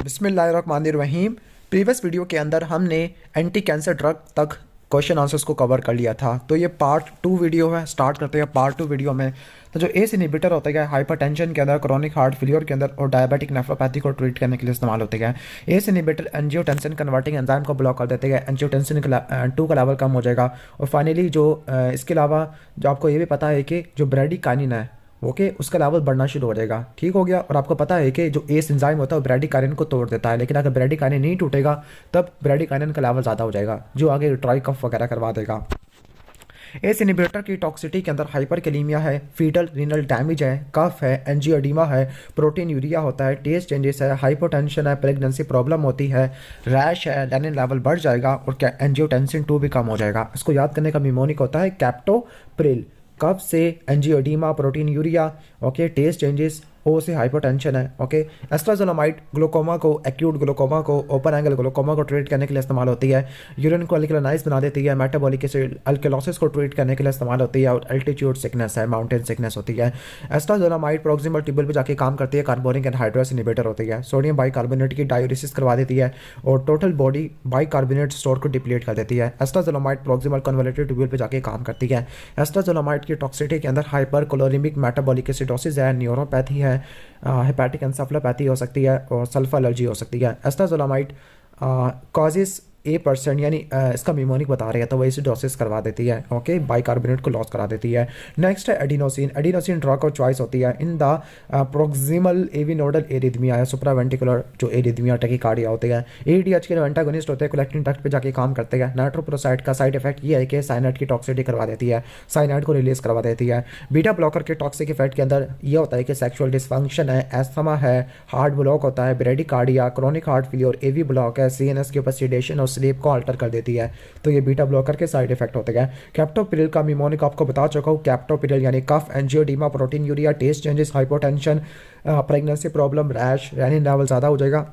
बिस्मिल्लाहिर्रहमानिर्रहीम। Previous video के अंदर हमने एंटी कैंसर ड्रग तक क्वेश्चन आंसर्स को कवर कर लिया था। तो ये पार्ट 2 वीडियो है। स्टार्ट करते हैं पार्ट 2 वीडियो में। तो जो एस इनहिबिटर होते हैं हाइपरटेंशन के अंदर, क्रोनिक हार्ट फेलियर के अंदर और डायबिटिक नेफ्रोपैथी को ट्रीट करने के लिए इस्तेमाल होते हैं। ACE inhibitor angiotensin converting enzyme को ब्लॉक कर देते हैं, एंजियोटेंसिन 2 का लेवल कम हो जाएगा। और फाइनली जो इसके अलावा जो आपको ये भी पता है कि जो ब्रेडिकाइनिन है ओके उसका लेवल बढ़ना शुरू हो जाएगा। ठीक हो गया। और आपको पता है कि जो एस एंजाइम होता है वो ब्रेडिकाइनिन को तोड़ देता है, लेकिन अगर ब्रेडिकाइनिन नहीं टूटेगा तब ब्रेडिकाइनिन का लेवल ज़्यादा हो जाएगा जो आगे ट्राई कफ वगैरह करवा देगा। एस इनहिबिटर की टॉक्सिटी के अंदर हाइपरकैलेमिया है, फीटल रीनल डैमेज है, कफ है, एंजियोडीमा है, प्रोटीन यूरिया होता है, टेस्ट चेंजेस है, हाइपोटेंशन है, प्रेगनेंसी प्रॉब्लम होती है, रैश है, लेनिन लेवल बढ़ जाएगा और एंजियोटेंसिन 2 भी कम हो जाएगा। इसको याद करने का मिमोनिक होता है कैप्टोप्रिल। कफ से angioedema, proteinuria, okay, taste changes, ओ से हाइपरटेंशन है, ओके। एस्ट्राजोलामाइड ग्लूकोमा को, एक्यूट ग्लूकोमा को, ओपन एंगल ग्लूकोमा को ट्रीट करने के लिए इस्तेमाल होती है। यूरिन को अल्कलाइज बना देती है। मेटाबॉलिक अल्कलोसिस को ट्रीट करने के लिए इस्तेमाल होती है। और अल्टीट्यूड सिकनेस है, माउंटेन सिकनेस होती है। एस्ट्राजोलामाइड प्रोक्सिमल ट्यूबल पे जाके काम करती है, कार्बोनिक एनहाइड्रेस इनहिबिटर होती है। सोडियम बाइकार्बोनेट की डायूरिसिस करवा देती है और टोटल बॉडी बाइकार्बोनेट स्टोर को डिप्लीट कर देती है। एस्ट्राजोलामाइड प्रोक्सिमल कन्वोल्यूटिव ट्यूबल पे जाके काम करती है। एस्ट्राजोलामाइड की टॉक्सिटी के अंदर हाइपर कोलोरिमिक मेटाबॉलिक एसिडोसिस है, न्यूरोपैथी है, हेपेटिक एंसेफेलोपैथी हो सकती है और सल्फर एलर्जी हो सकती है। एस्ट्राजोलामाइड कॉजेस A% यानी इसका मिमोनिक बता रहे हैं तो वो एसिडोसिस करवा देती है, ओके, बाइकार्बोनेट को लॉस करा देती है। नेक्स्ट है adenosine. Adenosine drug of choice होती है in the proximal AV nodal arrhythmia है, सुप्रावेंटिकुलर जो एरिथमिया टैकीकार्डिया होते हैं। ADH के एंटागोनिस्ट होते हैं, कोलेक्टिन डक्ट पे जाके काम करते हैं। नाइट्रोप्रोसाइड का साइड इफेक्ट ये है कि साइनाइड की टॉक्सिटी करवा देती है, साइनाइड को रिलीज करवा देती है। बीटा ब्लॉकर के टॉक्सिक इफेक्ट के अंदर ये होता है कि सेक्सुअल डिसफंक्शन है, एस्थमा है, हार्ट ब्लॉक होता है, bradycardia, chronic heart failure, AV block है, CNS के ऊपर सेडेशन और स्लीप को अल्टर कर देती है। तो ये बीटा ब्लॉकर के साइड इफेक्ट होते हैं। कैप्टोप्रिल का मिमोनिक आपको बता चुका हूँ। कैप्टोप्रिल यानी cough, angioedema, proteinuria, taste changes, hypotension, pregnancy problem, rash, renin level ज़्यादा हो जाएगा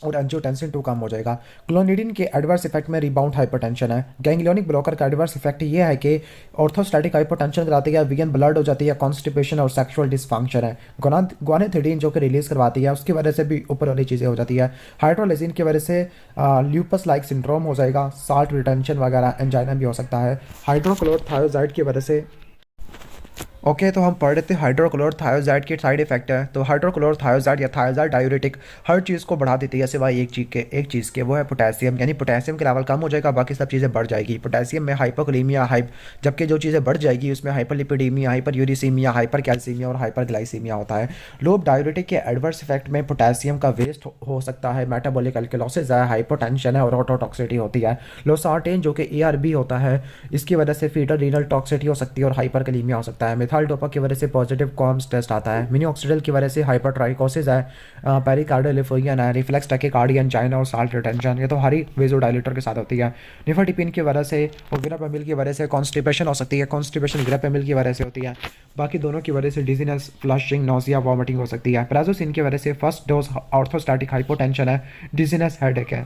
और एंजियोटेंसिन 2 कम हो जाएगा। क्लोनिडिन के एडवर्स इफेक्ट में रिबाउंड हाइपरटेंशन है। गैंग्लियोनिक ब्लॉकर का एडवर्स इफेक्ट ये है कि ऑर्थोस्टैटिक हाइपरटेंशन कराती है, वीगन ब्लड हो जाती है, कॉन्स्टिपेशन और सेक्सुअल डिसफंक्शन है। ग्वानिथिडीन जो कि रिलीज करवाती है उसकी वजह से भी ऊपर वाली चीज़ें हो जाती है। हाइड्रोलिसिन की वजह से ल्यूपस लाइक सिंड्रोम हो जाएगा, साल्ट रिटेंशन वगैरह, एंजाइना भी हो सकता है। हाइड्रोक्लोरोथायोजाइड की वजह से ओके तो हम पढ़ रहे थे हाइड्रोक्लोरोथायोजाइड के साइड इफेक्ट है। तो हाइड्रोक्लोरोथायोजाइड या थायोजाइड डायूरेटिक हर चीज़ को बढ़ा देती है सिवाय एक चीज़ के, वो है पोटेशियम। यानी पोटेशियम के लेवल कम हो जाएगा, बाकी सब चीज़ें बढ़ जाएगी। पोटेशियम में हाइपोकलीमिया जबकि जो चीज़ें बढ़ जाएगी उसमें hyperlipidaemia, hyper uricaemia, hyper calcaemia और हाइपर ग्लाइसीमिया होता है। लोब डायूरेटिक के एडवर्स इफेक्ट में पोटेशियम का वेस्ट हो सकता है, मेटाबॉलिक अल्कलोसिस है, हाइपोटेंशन है और ऑटोटॉक्सिटी होती है। लोसार्टेन जो कि ARB होता है, इसकी वजह से फीटल रीनल टॉक्सिटी हो सकती है और हाइपरकलीमिया हो सकता है। मिथाइल डोपा की वजह से पॉजिटिव कॉम्स टेस्ट आता है। मिनी ऑक्सीडल की वजह से हाइपरट्राइकोसिस है, पेरिकार्डियल लिफोइयन है, रिफ्लेक्स टैकीकार्डिया, एंजाइना और साल्ट रिटेंशन, ये तो हरी वेजोडाइलेटर के साथ होती है। निफाटिपिन की वजह से और गिरापेमिल की वजह से कॉन्स्टिपेशन हो सकती है। कॉन्स्टिपेशन गिरापेमिल की वजह से होती है। बाकी दोनों की वजह से डिजीनेस, फ्लशिंग, नोजिया, वॉमिटिंग हो सकती है। प्राजोसिन की वजह से फर्स्ट डोज ऑर्थोस्टैटिक हाइपोटेंशन है, डिजीनेस, हेडेक है।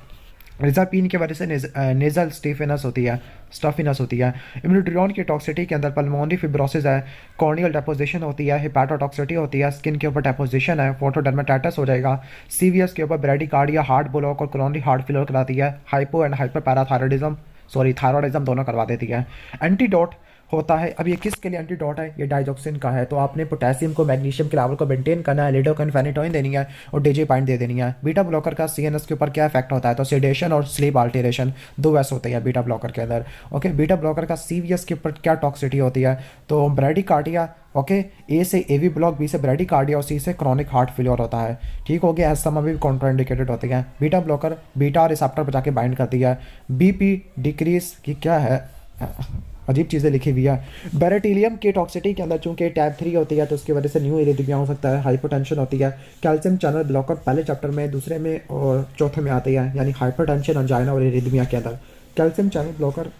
रिजापीन की वजह से नेजल स्टिफनेस होती है। इम्यूनोड्यूरॉन की टॉक्सिटी के अंदर पल्मोनरी फिब्रोसिस है, कॉर्नियल डेपोजिशन होती है, हेपाटोटॉक्सिटी होती है, स्किन के ऊपर डेपोजिशन है, फोटोडर्मेटाइटिस हो जाएगा। CVS के ऊपर ब्रेडिकार्डिया, हार्ट ब्लॉक और क्रोनिक हार्ट फेलियर कराती है। हाइपो एंड हाइपर थायरॉयडिज्म दोनों करवा देती है। एंटीडोट होता है। अब ये किसके लिए एंटीडोट है? ये डाइजॉक्सिन का है। तो आपने पोटेशियम को, मैग्नीशियम के लेवल को मेंटेन करना है, लिडोकैन फेनिटोइन देनी है और डिजिपाइन दे देनी है। बीटा ब्लॉकर का CNS के ऊपर क्या इफेक्ट होता है? तो सेडेशन और स्लीप अल्टरेशन, 2 वैसे होते हैं बीटा ब्लॉकर के अंदर, ओके। बीटा ब्लॉकर का CVS के ऊपर क्या टॉक्सिटी होती है? तो ब्रेडिकार्डिया, ओके, A से AV ब्लॉक, B से ब्रेडिकार्डिया और C से क्रोनिक हार्ट फेलियर होता है। ठीक हो गया। एस्थमा भी कॉन्ट्राइंडिकेटेड होती है। बीटा ब्लॉकर बीटा रिसेप्टर पर जाके बाइंड करती है। BP डिक्रीज की क्या है, अजीब चीज़ें लिखी हुई है। बेरेटिलियम की टॉक्सिटी के अंदर चूंकि टैब 3 होती है तो उसकी वजह से न्यू एरिथमिया हो सकता है, हाइपरटेंशन होती है। कैल्शियम चैनल ब्लॉकर पहले चैप्टर में, दूसरे में और चौथे में आती है, यानी हाइपरटेंशन, एंजाइना और एरिथमिया के अंदर। कैल्शियम चैनल ब्लॉकर,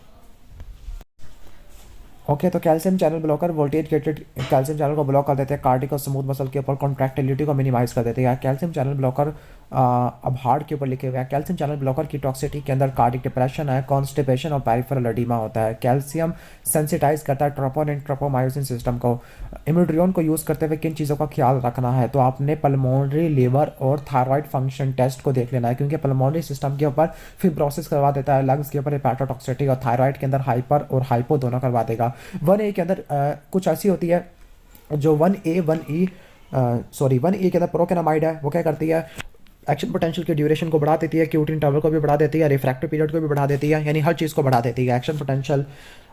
ओके, तो calcium channel blocker voltage gated calcium channel को ब्लॉक कर देते हैं, कार्डिक और स्मूथ मसल के ऊपर कॉन्ट्रैक्टिलिटी को मिनिमाइज कर देते हैं। कैल्शियम चैनल ब्लॉकर अब हार्ट के ऊपर लिखे हुए हैं। कैल्शियम चैनल ब्लॉकर की टॉक्सिसिटी के अंदर कार्डिक डिप्रेशन है, कॉन्स्टिपेशन और पेरिफेरल एडिमा होता है। कैल्शियम सेंसिटाइज करता है ट्रोपोन एंड ट्रोपोमायोसिन सिस्टम को। इमिड्रियोन को यूज़ करते हुए किन चीज़ों का ख्याल रखना है, तो आपने पल्मोनरी, लीवर और थायराइड फंक्शन टेस्ट को देख लेना है, क्योंकि पल्मोनरी सिस्टम के ऊपर फिब्रोसिस करवा देता है, लंग्स के ऊपर हेपेटोटॉक्सिसिटी और थायराइड के अंदर हाइपर और हाइपो दोनों करवा देगा। 1A के अंदर कुछ ऐसी होती है जो 1A 1E सॉरी 1A के अंदर प्रोकेनामाइड है, वो क्या करती है, एक्शन पोटेंशियल की ड्यूरेशन को बढ़ा देती है, क्यूट इंटरवल को भी बढ़ा देती है, रिफ्रैक्टिव पीरियड को भी बढ़ा देती है, यानी हर चीज़ को बढ़ा देती है एक्शन पोटेंशियल।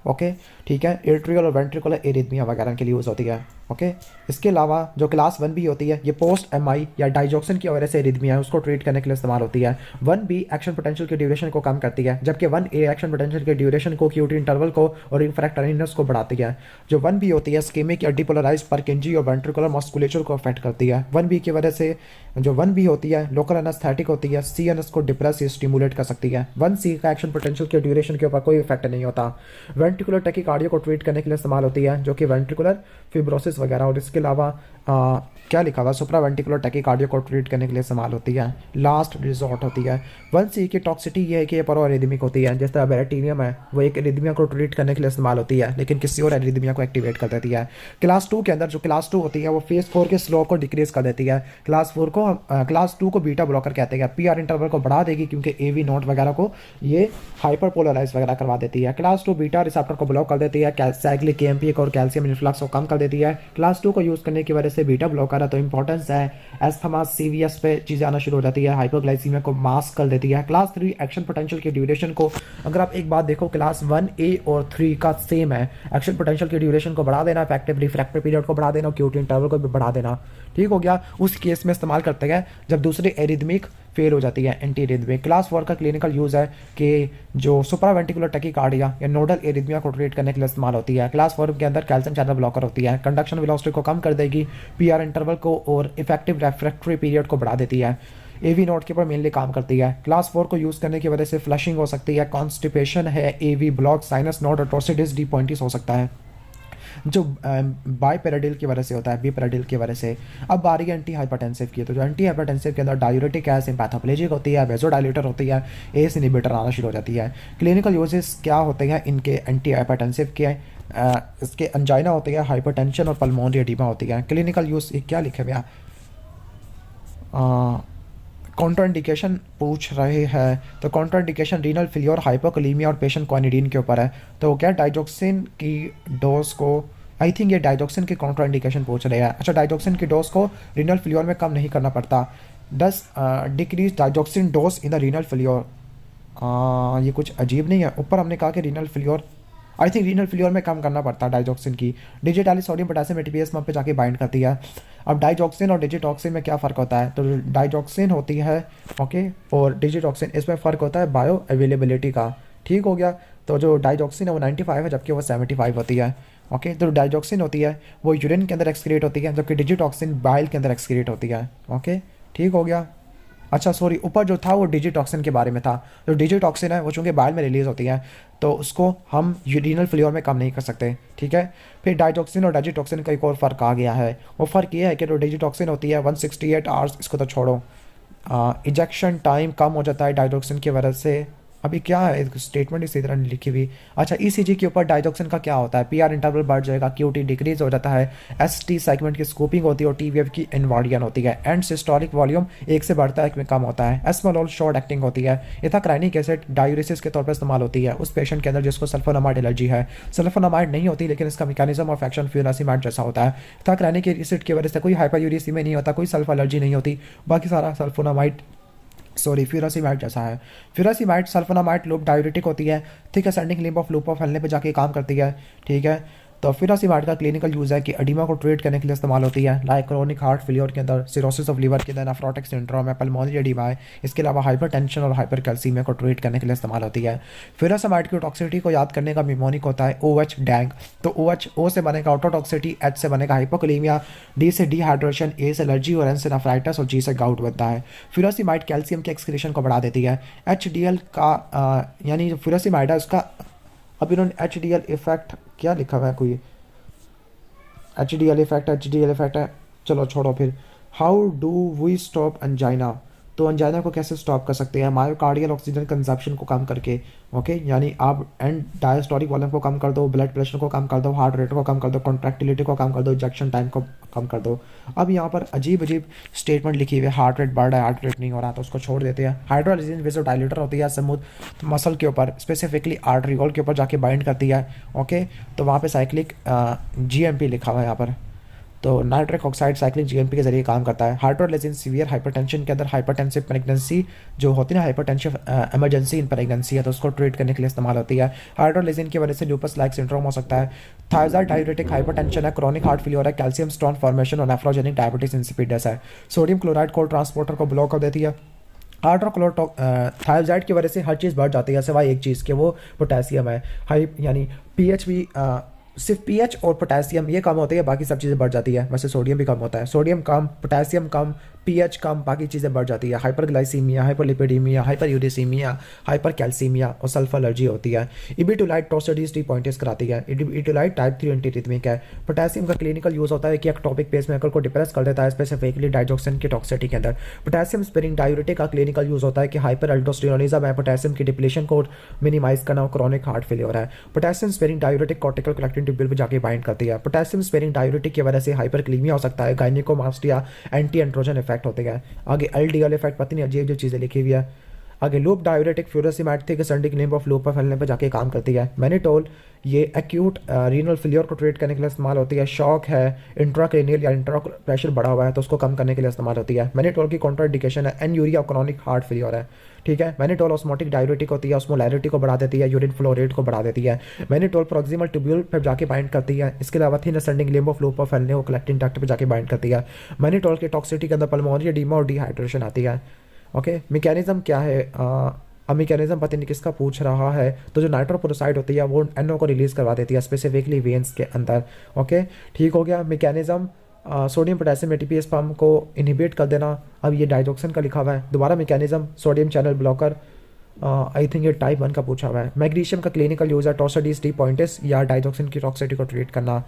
ओके ठीक है, एट्रियल और वेंट्रिकुलर एरिथमिया वगैरह के लिए यूज़ होती है। ओके इसके अलावा जो क्लास 1B होती है, ये पोस्ट MI या डाइजॉक्सिन की वजह से एरिथमिया है, उसको ट्रीट करने के लिए इस्तेमाल होती है। 1B एक्शन पोटेंशियल की ड्यूरेशन को कम करती है, जबकि 1A एक्शन पोटेंशियल की ड्यूरेशन को, क्यूट इंटरवल को और रिफ्रैक्टरीनेस को बढ़ाती है। जो 1B होती है स्कीमिक या डिपोलराइज परकिंजी और वेंट्रिकुलर मस्कुलेचर को अफेक्ट करती है। 1B की वजह से जो 1B होती है लोकल एनेस्थेटिक होती है, CNS को डिप्रेस या स्टिमुलेट कर सकती है। 1C का एक्शन पोटेंशियल के ड्यूरेशन के ऊपर कोई इफेक्ट नहीं होता। वेंट्रिकुलर टैकीकार्डिया को ट्रीट करने के लिए इस्तेमाल होती है, जो कि वेंट्रिकुलर फिब्रोसिस वगैरह, और इसके अलावा क्या लिखा हुआ, सुप्रावेंट्रिकुलर टैकीकार्डिया को ट्रीट करने के लिए इस्तेमाल होती है, लास्ट रिजॉर्ट होती है। 1C की टॉक्सिटी ये है कि ये प्रोएरिथमिक होती है, जिस तरह बेरेटीनियम है वो एक एरिथमिया को ट्रीट करने के लिए इस्तेमाल होती है, लेकिन किसी और एरिथमिया को एक्टिवेट कर देती है। क्लास 2 के अंदर जो क्लास 2 होती है वो फेज 4 के स्लोप को डिक्रीज कर देती है। क्लास 2 को बीटा ब्लॉकर कहते हैं। PR इंटरवल को बढ़ा देगी, क्योंकि AV नोट वगैरह को ये हाइपर पोलराइज वगैरह करवा देती है। क्लास 2 बीटा रिसेप्टर को ब्लॉक कर देती है, साइक्लिक KMP और कैल्शियम इन्फ्लक्स को कम कर देती है। क्लास 2 को यूज़ करने की वजह से बीटा ब्लॉकर है तो इंपॉर्टेंस है, एस्थमा CVS पे चीज़ें आना शुरू हो जाती है, हाइपोग्लाइसीमिया को मास्क कर देती है। क्लास 3 एक्शन पोटेंशियल की ड्यूरेशन को, अगर आप एक बात देखो, क्लास 1A और 3 का सेम है, एक्शन पोटेंशियल की ड्यूरेशन को बढ़ा देना, इफेक्टिव रिफ्रैक्टिव पीरियड को बढ़ा देना, क्यूट इंटरवल को भी बढ़ा देना। ठीक हो गया। उस केस में इस्तेमाल करते हैं जब दूसरी एरिथमिक फेल हो जाती है, एंटी एरिथमिक। क्लास 4 का क्लिनिकल यूज़ है कि जो सुप्रावेंट्रिकुलर टैकीकार्डिया या नोडल एरिथमिया को ट्रीट करने के लिए इस्तेमाल होती है। क्लास 4 के अंदर कैल्शियम चैनल ब्लॉकर होती है, कंडक्शन वेलोसिटी को कम कर देगी, PR इंटरवल को और इफेक्टिव रेफ्रैक्टरी पीरियड को बढ़ा देती है। AV नोट के ऊपर मेनली काम करती है। क्लास 4 को यूज़ करने की वजह से फ्लशिंग हो सकती है, कॉन्स्टिपेशन है, AV ब्लॉक, साइनस नोड और टोर्सिडिस डी पॉइंटिस हो सकता है, जो बाईपेराडिल की वजह से होता है, बीपेराडिल की वजह से। अब बारी है एंटी हाइपरटेंसिव की, तो जो एंटी हाइपरटेंसिव के अंदर डायूरेटिक है, सिम्पैथोप्लेजिक होती है, वेजोडाइलेटर होती है, ACE इनहिबिटर आना शुरू हो जाती है। क्लिनिकल यूजेस क्या होते हैं इनके एंटी हाइपरटेंसिव के, इसके अंजाइना होती है, हाइपरटेंशन और पल्मोनरी एडिमा होती है। क्लिनिकल यूज क्या लिखे हुए हैं, कॉन्ट्राइंडिकेशन पूछ रहे हैं, तो कॉन्ट्राइंडिकेशन रीनल फेलियर, हाइपोकलीमिया और पेशेंट क्वानिडीन के ऊपर है। तो क्या डाइजॉक्सिन की डोज को, आई थिंक ये डाइजॉक्सिन की कॉन्ट्राइंडिकेशन पूछ रहे हैं। अच्छा, डाइजॉक्सिन की डोज को रीनल फेलियर में कम नहीं करना पड़ता। 10 decrease digoxin dose in the renal failure, ये कुछ अजीब नहीं है। ऊपर हमने कहा कि renal failure, I think renal failure में कम करना पड़ता है डाइजॉक्सिन की। डिजिटाली सोडियम पोटेशियम ATPase पंप पे जाके बाइंड करती है। अब डाइजॉक्सिन और डिजिटॉक्सिन में क्या फ़र्क होता है, तो डाइजॉक्सिन होती है ओके और डिजिटॉक्सिन, इसमें फ़र्क होता है बायो अवेलेबिलिटी का। ठीक हो गया। तो जो डाइजॉक्सिन है वो 95 है, जबकि वो 75 होती है। ओके, तो डाइजॉक्सिन होती है वो यूरिन के अंदर एक्सक्रीट होती है, जबकि डिजिटॉक्सिन बाइल के अंदर एक्सक्रीट होती है। ओके ठीक हो गया। अच्छा सॉरी, ऊपर जो था वो डिजिटॉक्सिन के बारे में था। जो डिजिटॉक्सिन है वो चूँकि बाइल में रिलीज़ होती है, तो उसको हम यूरिनल फेलियर में कम नहीं कर सकते। ठीक है। फिर डाइजॉक्सिन और डिजिटॉक्सिन का एक और फ़र्क आ गया है। वो फ़र्क ये है कि जो डिजिटॉक्सिन होती है 168 आवर्स, इसको तो छोड़ो, इजेक्शन टाइम कम हो जाता है डाइजॉक्सिन की वजह से। अभी क्या है स्टेटमेंट इसी तरह लिखी हुई। अच्छा, ECG के ऊपर डाइजॉक्सिन का क्या होता है, PR इंटरवल बढ़ जाएगा, QT डिक्रीज हो जाता है, ST सेगमेंट की स्कूपिंग होती है और TVF की इन्वार्डियन होती है। एंड सिस्टोलिक वॉल्यूम 1 से बढ़ता है, 1 में कम होता है। एस्मोलोल शॉर्ट एक्टिंग होती है। इथाक्राइनिक एसिड डायूरेसिस के तौर पर इस्तेमाल होती है उस पेशेंट के अंदर जिसको सल्फोनामाइड एलर्जी है। सल्फोनामाइड नहीं होती, लेकिन इसका मैकेनिज्म ऑफ एक्शन फ्यूरासिमाइड जैसा होता है। इथाक्राइनिक एसिड की वजह से कोई हाइपरयूरिसीमिया नहीं होता, कोई सल्फर एलर्जी नहीं होती, बाकी सारा सल्फोनामाइड फ्यूरासिमाइड जैसा है। फ्यूरासिमाइड सल्फोनामाइड लूप डायूरेटिक होती है, thick ascending limb of loop of फैलने पे जाके काम करती है। ठीक है। तो फ्यूरासिमाइड का क्लिनिकल यूज़ है कि एडिमा को ट्रीट करने के लिए इस्तेमाल होती है, लाइक क्रोनिक हार्ट फेलियर के अंदर, सिरोसिस ऑफ लीवर के अंदर, नेफ्रोटिक सिंड्रोम है, पल्मोनरी एडिमा है। इसके अलावा हाइपरटेंशन और हाइपरकैल्सीमिया को ट्रीट करने के लिए इस्तेमाल होती है। फ्यूरासिमाइड की टॉक्सिसिटी को याद करने का निमोनिक होता है OH डैंग। तो OH, O से बनेगा ऑटोटॉक्सिसिटी, H से बनेगा हाइपोकलीमिया, D से डिहाइड्रेशन, A से एलर्जी और N से नेफ्राइटिस और G से गाउट बनता है। फ्यूरासिमाइड कैल्शियम के एक्सक्रीशन को बढ़ा देती है। HDL का यानी जो फ्यूरासिमाइड है उसका, अब इन्होंने HDL इफेक्ट क्या लिखा हुआ है, कोई HDL इफेक्ट है, चलो छोड़ो फिर। How do we stop angina, तो अंजाना को कैसे स्टॉप कर सकते हैं, मायोकार्डियल ऑक्सीजन कंजप्शन को कम करके। ओके, यानी आप एंड डायस्टोलिक वॉल्यूम को कम कर दो, ब्लड प्रेशर को कम कर दो, हार्ट रेट को कम कर दो, कॉन्ट्रैक्टिलिटी को कम कर दो, इजेक्शन टाइम को कम कर दो। अब यहाँ पर अजीब अजीब स्टेटमेंट लिखी हुई है, हार्ट रेट बढ़ रहा है, हार्ट रेट नहीं हो रहा, तो उसको छोड़ देते हैं। हाइड्रोलाइसिन वेसोडाइलेटर होती है, स्मूथ मसल के ऊपर, स्पेसिफिकली आर्टरियोल के ऊपर जाके बाइंड करती है। ओके, तो वहाँ पे साइक्लिक जीएमपी लिखा हुआ है यहाँ पर, तो नाइट्रिक ऑक्साइड साइक्लिक जीएमपी के जरिए काम करता है। हाइड्रोलाइसिन सीवियर हाइपरटेंशन के अंदर, हाइपरटेंसिव प्रेगनेंसी जो होती है ना, हाइपरटेंसिव इमरजेंसी इन प्रेगनेंसी है, तो उसको ट्रीट करने के लिए इस्तेमाल होती है। हाइड्रोलाइसिन की वजह से लूपस लाइक सिंड्रोम हो सकता है। थायराइड डाययूरेटिक हाइपरटेंशन है, क्रोनिक हार्ट फेलियर है, कैल्शियम स्टोन फॉर्मेशन और नेफ्रोजेनिक डायबिटीज इंसिपिडस है। सोडियम क्लोराइड कोल्ड ट्रांसपोर्टर को ब्लॉक कर देती है। थायराइड की वजह से हर चीज़ बढ़ जाती है सिवाय एक चीज़ के, वो पोटेशियम है। हाई यानी पीएच भी सिर्फ पीएच और पोटेशियम ये कम होती है, बाकी सब चीज़ें बढ़ जाती है। वैसे सोडियम भी कम होता है, सोडियम कम, पोटेशियम कम, पीएच कम, बाकी चीज़ें बढ़ जाती है। हाइपरग्लाइसीमिया, हाइपरलिपिडीमिया, हाइपरयूरिसीमिया, हाइपरकैल्सीमिया और सल्फर एलर्जी होती है। इबिटुलाइट टॉर्सिडीज डिपॉइंटिस कराती है। इबिटुलाइट टाइप 3 एंटीरिथमिक है। पोटेशियम का क्लिनिकल यूज़ होता है कि एक्टोपिक पेसमेकर को डिप्रेस कर देता है, स्पेसिफिकली डाइजोक्सिन की टॉक्सिटी के अंदर। पोटेशियम स्पेरिंग डायूरेटिक का क्लिनिकल यूज़ होता है कि हाइपर अल्डोस्टेरोनिज्म है, पोटेशियम की डिप्लेशन को मिनिमाइज करना, क्रोनिक हार्ट फेलियर है। Potassium sparing diuretic cortical collecting tubule पर जाके बाइंड करती है। पोटेशियम स्पेरिंग डायूरेटिक की वजह से हाइपरक्लीमिया हो सकता है, गायनिकोमास्टिया, एंटी एंड्रोजन इफेक्ट होते हैं। आगे एलडीएल इफेक्ट, पता नहीं अजीब जो चीज़ें लिखी हुई है। आगे लूप डायूरेटिक फ्यूरोसिमेट थी कि संडिक लिम्ब ऑफ लूप पर फैलने पर जाके काम करती है। मैनिटोल ये एक्यूट रीनल फेलियर को ट्रीट करने के लिए इस्तेमाल होती है। शॉक है, इंट्राक्रेनियल या इंट्रा प्रेशर बढ़ा हुआ है तो उसको कम करने के लिए इस्तेमाल होती है। मैनिटोल की कॉन्ट्राइंडिकेशन है एन्यूरिया, क्रॉनिक हार्ट फेलियर है। ठीक है, मैनिटोल ऑस्मोटिक डायूरेटिक होती है, ऑस्मोलैरिटी को बढ़ा देती है, यूरिन फ्लो रेट को बढ़ा देती है। मैनिटोल प्रोक्सिमल ट्यूब्यूल पर जाके बाइंड करती है। इसके अलावा thin ascending limb of loop पर फैलने को कलेक्टिंग डक्ट पर जाके बाइंड करती है। मैनिटोल की टॉक्सिटी के अंदर पल्मोनरी एडीमा और डिहाइड्रेशन आती है। ओके, मैकेनिज्म क्या है, अब मैकेनिज्म पता नहीं किसका पूछ रहा है, तो जो नाइट्रोपोरोसाइड होती है वो एनओ को रिलीज करवा देती है, स्पेसिफिकली वेन्स के अंदर। ओके, ठीक हो गया। Mechanism sodium potassium ATPase pump को इनहिबिट कर देना। अब ये डाइजोक्सिन का लिखा हुआ है। दोबारा mechanism sodium channel blocker, I think ये टाइप 1 का पूछा हुआ है। मैग्नीशियम का क्लिनिकल यूज़ है टॉर्सिडीज डिपॉइंटिस या डाइजोक्सिन की टॉक्सिटी को ट्रीट करना।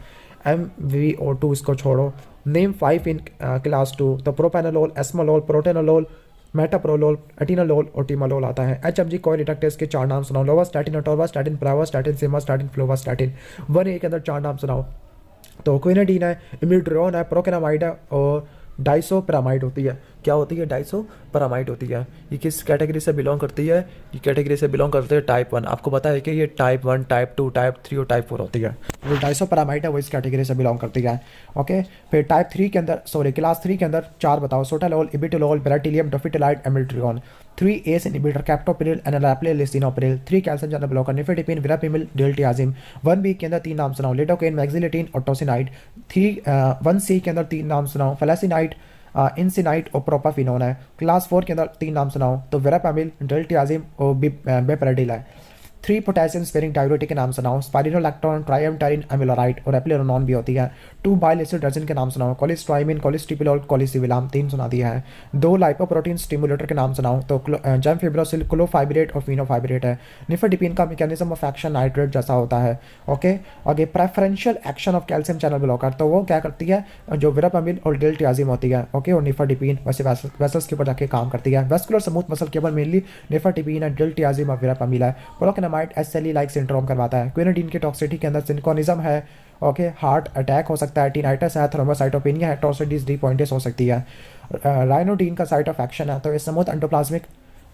MVO2 इसको छोड़ो। नेम 5 इन क्लास 2, तो प्रोपेनोलोल, एस्मोलोल, प्रोटेनोलोल, मेटाप्रोलोल, एटिनोलोल और टिमालोल आता है। HMG कोई रिडक्टेस के 4 नाम सुनाओ। लोवास्टैटिन, अटोवास्टैटिन, प्राइवास्टैटिन, सिमास्टैटिन, फ्लोवास्टैटिन। 1A के अंदर 4 नाम सुनाओ। तो क्विनाडीन है, इमिड्रोन है, प्रोकेनामाइड है और डाइसोपरामाइड होती है। क्या होती है? डाइसोपरामाइड होती है। ये किस कैटेगरी से बिलोंग करती है? ये कैटेगरी से बिलोंग करती है टाइप 1। आपको पता है कि ये टाइप 1, टाइप 2, टाइप 3 और टाइप 4 होती है। जो डाइसोपरामाइड है वो इस कैटेगरी से बिलोंग करती है। ओके, फिर टाइप 3 के अंदर, सॉरी क्लास 3 के अंदर 4 बताओ। Sotalol, ibutilide, bretylium, dofetilide, amiodarone. 3 ACE inhibitor, captopril, enalapril, lisinopril. 3 calcium channel blocker, nifedipine, verapamil, diltiazem. 1B के अंदर 3 नाम सुनाओ। लिडोकेन, मैक्सिलेटिन और टोसिनाइड। 1C के अंदर 3 नाम सुनाओ। फेलासिनाइड, इंसिनाइट और प्रोपाफिनोन है। क्लास 4 के अंदर 3 नाम सुनाओ। तो वेरापामिल, डिल्टियाजिम और बेपरेडिल है। 3 पोटेशियम स्पेरिंग डायूरेटिक के नाम सुनाओ। स्पाइरिनोलैक्टोन, ट्राइएमटाइन, एमिलोराइट और एप्लेरोनॉन भी होती है। 2 बाइल एसिड के नाम सुनाओ। कोलिस्ट्राइमिन, कोलिस्टिपिलोल, कोलिसिविलाम 3 सुना दिया है। 2 लाइपोप्रोटीन स्टिमुलेटर के नाम सुनाओ। तो जैमफिब्रोसिल, क्लोफाइब्रेट और फिनोफाइब्रेट है। निफेडिपिन का मैकेनिज्म ऑफ एक्शन नाइट्रेट जैसा होता है। ओके, आगे preferential action of calcium channel blocker, तो वो क्या करती है? जो विरापामिल और डिल्टियाजिम होती है। ओके, और निफेडिपिन वैसे वेसल्स के ऊपर जाके काम करती है। वेस्कुलर स्मूथ मसल के ऊपर मेनली निफेडिपिन है, डिल्टियाजिम और विरापामिल है। प्रोकेनामाइड SLE लाइक सिंड्रोम करवाता है। क्विनाडीन की टॉक्सिटी के अंदर सिंकोनिज्म है। ओके, हार्ट अटैक हो सकता है। टिनाइटस है, थ्रोम्बोसाइटोपेनिया है, टॉर्सिडीज डिपॉइंटिस हो सकती है। राइनोडीन का साइट ऑफ एक्शन है, तो ये स्मूथ एंडोप्लाज्मिक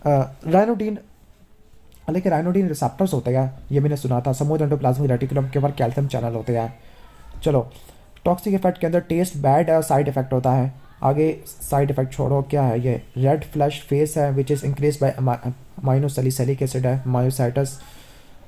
राइनोडीन, लेकिन राइनोडीन रिसेप्टर्स होते हैं, ये मैंने सुना था। स्मूथ एंडोप्लाज्मिक रेटिकुलम के ऊपर कैल्शियम चैनल होते हैं। चलो, टॉक्सिक इफेक्ट के अंदर टेस्ट बैड है, साइड इफेक्ट होता है। आगे साइड इफेक्ट छोड़ो, क्या है ये? रेड फ्लैश फेस है which is increase by aminosalicylic acid है, मायोसाइटस।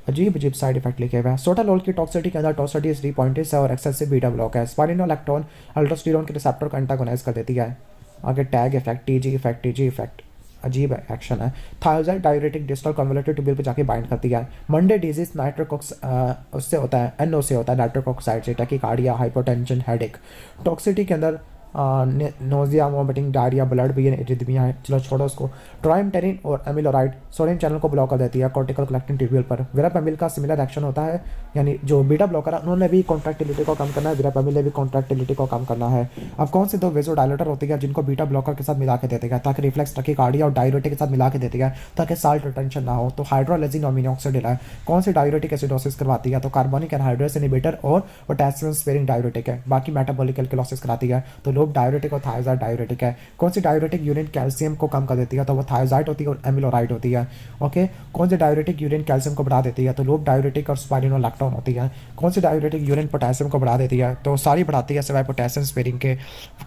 अजीब अजीब साइड इफेक्ट लिखे हुए हैं। सोटालोल की टॉक्सिटी के अंदर टॉर्सिडीज डिपॉइंटिस है और एक्सेसिव बीटा ब्लॉक है। स्पाइरिनोलैक्टोन अल्डोस्टेरोन के रिसेप्टर को एंटागोनाइज कर देती है। आगे टैग इफेक्ट, TG इफेक्ट, अजीब एक्शन है। Thyroid diuretic distal convoluted tubule पे जाके बाइंड करती है। मंडे डिजीज नाइट्रिक उससे होता है, NO से होता है, नाइट्रिक ऑक्साइड से, टैकीकार्डिया, हाइपोटेंशन, हेडेक। टॉक्सिटी के अंदर nausea, vomiting, diarrhoea, blood vision, arrhythmia है। चलो छोड़ो उसको। ट्राइमटेरिन और एमिलोराइड सोडियम चैनल को ब्लॉक कर देती है कॉर्टिकल कलेक्टिंग ट्यूब्यूल पर। विरापेमिल का सिमिलर एक्शन होता है, यानी जो बीटा ब्लॉकर है उन्होंने भी कॉन्ट्रैक्टिलिटी को कम करना है, विरापेमिल ने भी कॉन्ट्रैक्टिलिटी को कम करना है। अब कौन सी दो वेसोडायलेटर होती है जिनको बीटा ब्लॉकर के साथ मिला के देते हैं ताकि रिफ्लेक्स टैकीकार्डिया और डायरेटिक के साथ मिला के देती है ताकि साल्ट रिटेंशन ना हो? तो हाइड्रोलेजिन और मिनॉक्सिडिल है। कौन सी डायरेटिक एसिडोसिस करवाती है? तो कार्बोनिक एनहाइड्रेस इनहिबिटर और पोटेशियम स्पेयरिंग डायरेटिक है। बाकी मेटाबॉलिक एल्कलॉसिस कराती है, तो लोग डायरेटिक और थायराइड डायरेटिक है। कौन सी डायरेटिक यूरिन कैल्शियम को कम कर देती है? तो वो थायराइड होती है और एमिलोराइड होती है। ओके, कौन सी डायरेटिक यूरिन कैल्शियम को बढ़ा देती है? तो लोग डायरेटिक और स्पाइरिनोलैक्टोन होती है। कौन सी डायरेटिक यूरिन पोटेशियम को बढ़ा देती है? तो सारी बढ़ाती है सिवाय पोटेशियम स्पेयरिंग के।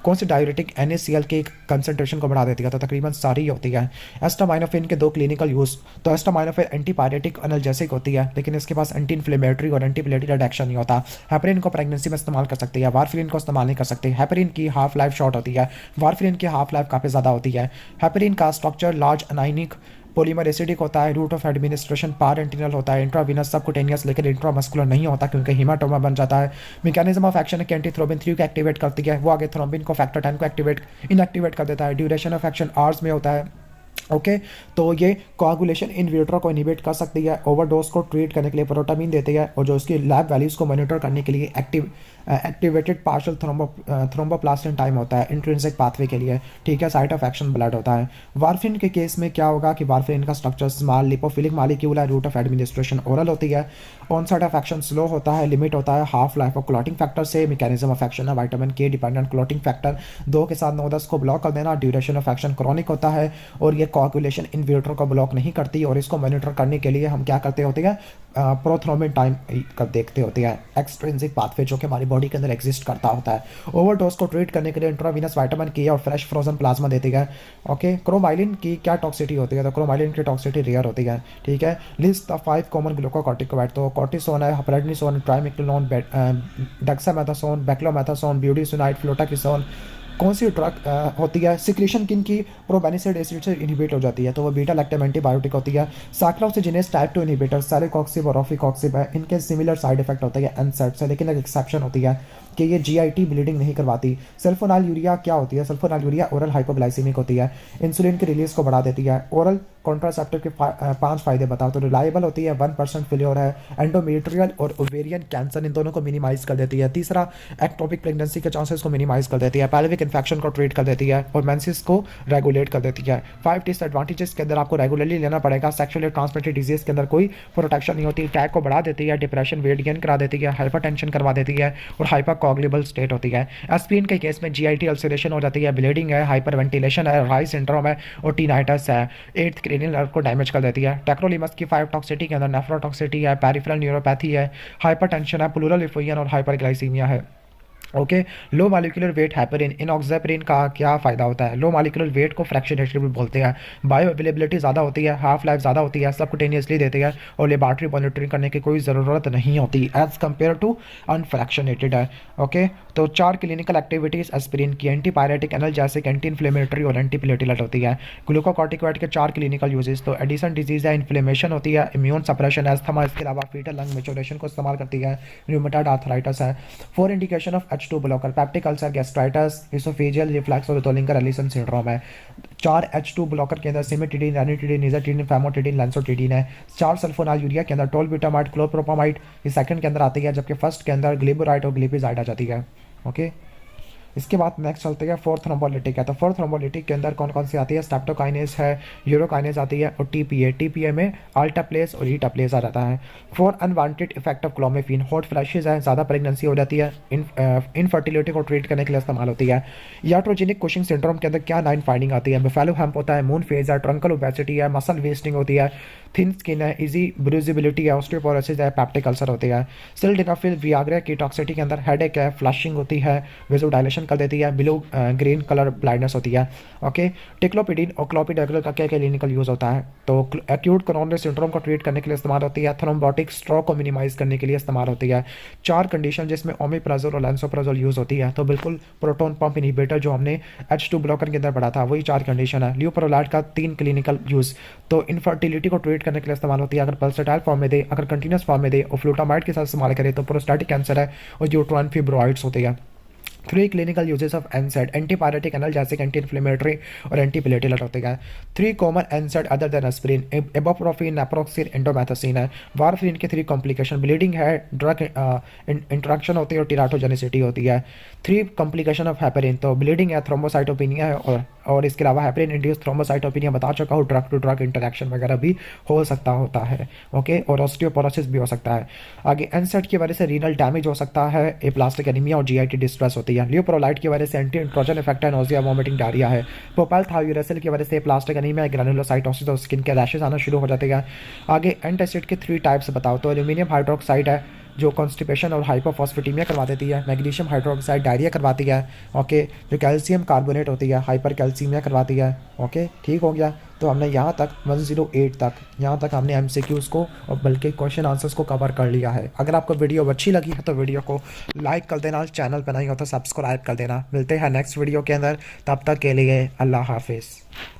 कौन सी डायरेटिक NaCl के कंसंट्रेशन को बढ़ा देती है? तो तकरीबन सारी होती है। एस्टामाइनोफेन के दो क्लिनिकल यूज। तो एस्टामाइनोफेन एंटीपायरेटिक एनाल्जेसिक होती है, लेकिन इसके पास एंटी इन्फ्लेमेटरी और एंटी प्लेटलेट एक्शन नहीं होता। हेपरिन को प्रेगनेंसी में इस्तेमाल कर सकती है, वारफरिन को इस्तेमाल नहीं कर सकती। हेपरिन की हाफ लाइफ शॉर्ट होती है, वारफरिन की हाफ लाइफ काफ़ी ज़्यादा होती है। हेपरिन का structure large anionic polymer acidic होता है, रूट ऑफ एडमिनिस्ट्रेशन पारेंटिनल होता है, इंट्रावीनस सबकुटेनियस, लेकिन इंट्रामस्कुलर नहीं होता क्योंकि हीमाटोमा बन जाता है। मैकेनिज्म ऑफ एक्शन है कि एंटीथ्रोबिन 3 को एक्टिवेट करती है, वो आगे थ्रोम्बिन को फैक्टर 10 को इनएक्टिवेट कर देता है। ड्यूरेशन ऑफ एक्शन आवर्स में होता है। ओके, तो ये कोआगुलेशन इन विट्रो को इनहिबिट कर सकती है, ओवरडोज को ट्रीट करने के लिए प्रोटामीन देती है, और जो उसकी लैब वैल्यूज़ को मॉनिटर करने के लिए एक्टिवेटेड पार्शियल थ्रोम्बोप्लास्टिन टाइम होता है इंट्रिंसिक पाथवे के लिए। ठीक है, साइट ऑफ एक्शन ब्लड होता है। वारफिन के केस में क्या होगा कि वारफिन का स्ट्रक्चर स्मॉल लिपोफिलिक मालिक्यूल है, रूट ऑफ एडमिनिस्ट्रेशन ओरल होती है, ऑनसेट ऑफ एक्शन स्लो होता है, लिमिट होता है half life of clotting factor से। मैकेनिज्म ऑफ एक्शन है विटामिन के डिपेंडेंट क्लॉटिंग फैक्टर 2 के साथ 9-10 को ब्लॉक कर देना। ड्यूरेशन ऑफ एक्शन क्रॉनिक होता है, और ये कोआगुलेशन इन विट्रो को ब्लॉक नहीं करती, और इसको मॉनिटर करने के लिए हम क्या करते होते हैं, प्रोथ्रोम्बिन टाइम कर देखते होते हैं, एक्सट्रिंसिक पाथवे जो कि हमारी बॉडी के अंदर एग्जिस्ट करता होता है। ओवरडोज को ट्रीट करने के लिए इंट्रावीनस विटामिन के और फ्रेश फ्रोजन प्लाज्मा देती है। ओके, क्रोमाइलिन की क्या टॉक्सिटी होती है? तो क्रोमाइलिन की टॉक्सिटी रेयर होती है। ठीक है, लिस्ट ऑफ 5 कॉमन ग्लूकोकॉर्टिकोइड। तो कॉर्टिसोन है, प्रेडनिसोन, ट्राइमेक्लिनोन, डेक्सामेथासोन, बेक्लोमेथासोन, ब्यूटीसोनाइड, फ्लोटाकिसोन। कौन सी ड्रग होती है? सिक्रीशन किन की प्रोबेनिसाइड एसिड से इनहिबिट हो जाती है? तो वो बीटा लैक्टम एंटीबायोटिक होती है। साइक्लोऑक्सीजिनेज टाइप 2 इनहिबिटर सेरोकॉक्सिब और रोफिकॉक्सिब है, इनके सिमिलर साइड इफेक्ट होते हैं एनसेड से, लेकिन एक एक्सेप्शन होती है कि ये GIT ब्लीडिंग नहीं करवाती। सल्फोनाइल यूरिया क्या होती है? सल्फोनाइल यूरिया ओरल हाइपोग्लाइसीमिक होती है, इंसुलिन की रिलीज को बढ़ा देती है। ओरल कॉन्ट्रासेप्टिव के 5 फायदे बताओ। तो रिलायबल होती है, 1% फेल्योर है, एंडोमेट्रियल और ओवेरियन कैंसर इन दोनों को मिनिमाइज कर देती है। तीसरा, एक्टोपिक प्रेगनेंसी के चांसेस को मिनिमाइज कर देती है, पैल्विक इन्फेक्शन को ट्रीट कर देती है, और मेंसेस को रेगुलेट कर देती है। 5 डिसएडवांटेजेस के अंदर आपको रेगुलरली लेना पड़ेगा। सेक्सुअली ट्रांसमिटेड डिजीज के अंदर कोई प्रोटेक्शन नहीं होती, अटैक को बढ़ा देती है, डिप्रेशन, वेट गेन करा देती है, हाइपरटेंशन करवा देती है, और हाइपरकॉग्निबल स्टेट होती है। एस्पिरिन के केस में GIT अल्सरेशन हो जाती है, ब्लीडिंग है, हाइपरवेंटिलेशन है, राइस सिंड्रोम है, और टीनाइटिस है। 8th क्रेनियल नर्व को डैमेज कर देती है। टेक्रोलिमस की 5 टॉक्सिटी के अंदर नेफ्रोटॉक्सिटी है, पेरिफेरल न्यूरोपैथी है, हाइपरटेंशन है, प्लूरल इफोइयन और हाइपरग्लाइसीमिया है। Okay, low molecular weight heparin. Enoxaparin का क्या फ़ायदा होता है? लो मॉलिक्यूलर वेट को फ्रैक्शनेटेड भी बोलते हैं। बायो अवेलेबिलिटी ज़्यादा होती है, हाफ लाइफ ज़्यादा होती है, सबकुटेनियसली देते हैं, और लेबॉर्ट्री मॉनिटरिंग करने की कोई ज़रूरत नहीं होती एज़ कम्पेयर टू अनफ्रैक्शनेटेड है। ओके, तो 4 क्लिनिकल एक्टिविटीज़ एस्पिरिन की, एंटीपायरेटिक, एनाल्जेसिक, एंटी इन्फ्लेमेटरी और एंटी प्लेटलेट होती है। ग्लूकोकॉर्टिकोइड के 4 क्लिनिकल यूजेस। तो एडिसन डिजीज़ है, इन्फ्लेमेशन होती है, इम्यून सप्रेशन है, अस्थमा, इसके अलावा फीटल लंग मैच्योरेशन को इस्तेमाल करती है, रूमेटॉइड आर्थराइटिस है। 4 indication of H2 blocker, peptic ulcer, gastritis, oesophageal reflux और टोलिंगर एलिसन सिंड्रोम है। 4 H2 ब्लॉकर के अंदर सिमेटिडीन, रैनिटिडीन, निजाटिडीन, फैमोटिडीन, लांसोटिडीन है। 4 सल्फोनाइल यूरिया के अंदर टोलब्यूटामाइड, क्लोप्रोपामाइड ये सेकंड के अंदर आती है, जबकि फर्स्ट के अंदर ग्लिबुराइड और ग्लिपिजाइड आ जाती है। ओके, इसके बाद नेक्स्ट चलते हैं 4th थ्रोम्बोलिटिक है। तो 4th थ्रोम्बोलिटिक के अंदर कौन कौन सी आती है? स्ट्रेप्टोकाइनेज है, यूरोकाइनेज आती है, और TPA में अल्टाप्लेस और ईटाप्लेस आ जाता है। 4 unwanted effect of clomiphene, hot flashes है, ज़्यादा प्रेगनेंसी हो जाती है, इनफर्टिलिटी को ट्रीट करने के लिए इस्तेमाल होती है। याट्रोजेनिक कुशिंग सिंड्रोम के अंदर क्या 9 फाइंडिंग आती है? बुफेलो हम्प होता है, मून फेज है, ट्रंकल ओबेसिटी है, मसल वेस्टिंग होती है, थिन स्किन है, इजी ब्रूजिबिलिटी है, ऑस्टियोपोरोसिस है, पेप्टिक अल्सर होती है। सिल्डेनाफिल वियाग्रा की टॉक्सिटी के अंदर हेडेक है, फ्लशिंग होती है, वेजोडाइलेशन कर देती है, बिलो ग्रीन कलर ब्लाइंडनेस होती है। ओके, टिक्लोपिडिन और क्लोपिडोग्रेल का क्या क्लिनिकल यूज होता है? तो एक्यूट कोरोनरी सिंड्रोम को ट्रीट करने के लिए इस्तेमाल होती है, थ्रोम्बोटिक स्ट्रोक को मिनिमाइज करने के लिए इस्तेमाल होती है। 4 कंडीशन जिसमें ओमिप्राजोल और लैंसोप्राजोल यूज होती है, तो बिल्कुल प्रोटोन पंप इनहिबिटर जो हमने H2 ब्लॉकर के अंदर पढ़ा था वही 4 कंडीशन है। ल्यूप्रोलाइड का 3 क्लिनिकल यूज, तो इनफर्टिलिटी को ट्रीट करने के लिए इस्तेमाल होती है, अगर पल्सटाइल फॉर्म में दे, अगर कंटिन्यूस फॉर्म में दे, और फ्लूटामाइड के साथ इस्तेमाल करे तो प्रोस्टेटिक कैंसर है, और यूट्राइन फिब्रोइड्स होते हैं। 3 clinical uses of NSAID, antipyretic analgesic, anti inflammatory और एंटी प्लेटलेट होते हैं। 3 common NSAID other than aspirin, ibuprofen, naproxen, indomethacin है। वारफेरिन के 3 कॉम्प्लिकेशन, ब्लीडिंग है, ड्रग इंट्रैक्शन होती है और टीराटोजेनिसिटी होती है। 3 कॉम्प्लिकेशन ऑफ हेपेरिन, तो ब्लीडिंग है, थ्रोम्बोसाइटोपिनिया है और इसके अलावा हेपेरिन इंड्यूस थ्रोम्बोसाइटोपिनिया बता चुका हूँ, ड्रग टू ड्रग इंटरेक्शन वगैरह भी हो सकता होता है। ओके, और ऑस्टियोपोरोसिस भी हो सकता है। आगे एनसेड की वजह से रीनल डैमेज हो सकता है, एप्लास्टिक एनीमिया और जीआईटी डिस्ट्रेस होती है। लियोप्रोलाइट की वजह से एंटी इंट्रोजन इफेक्ट है, नोजिया, वॉमिटिंग, डायरिया है। प्रोपाइल थायोरेसिल की वजह से प्लास्टिक एनीमिया, ग्रैनुलोसाइटोसिस और स्किन के रैशेस आना शुरू हो जाते हैं। आगे एंटासिड के 3 टाइप्स बताओ, तो एल्यूमिनियम हाइड्रोक्साइड है जो कॉन्स्टिपेशन और हाइपोफॉस्फेटीमिया करवा देती है। मैग्नीशियम हाइड्रोक्साइड डायरिया करवाती है। ओके, जो कैल्शियम कार्बोनेट होती है हाइपर कैल्सीमिया करवाती है। ओके, ठीक हो गया। तो हमने यहाँ तक 108 तक यहाँ तक हमने एमसीक्यूज़ को और बल्कि क्वेश्चन आंसर्स को कवर कर लिया है। अगर आपको वीडियो अच्छी लगी है तो वीडियो को लाइक कर देना, चैनल पर नहीं हो तो सब्सक्राइब कर देना। मिलते हैं नेक्स्ट वीडियो के अंदर, तब तक के लिए अल्लाह हाफिज़।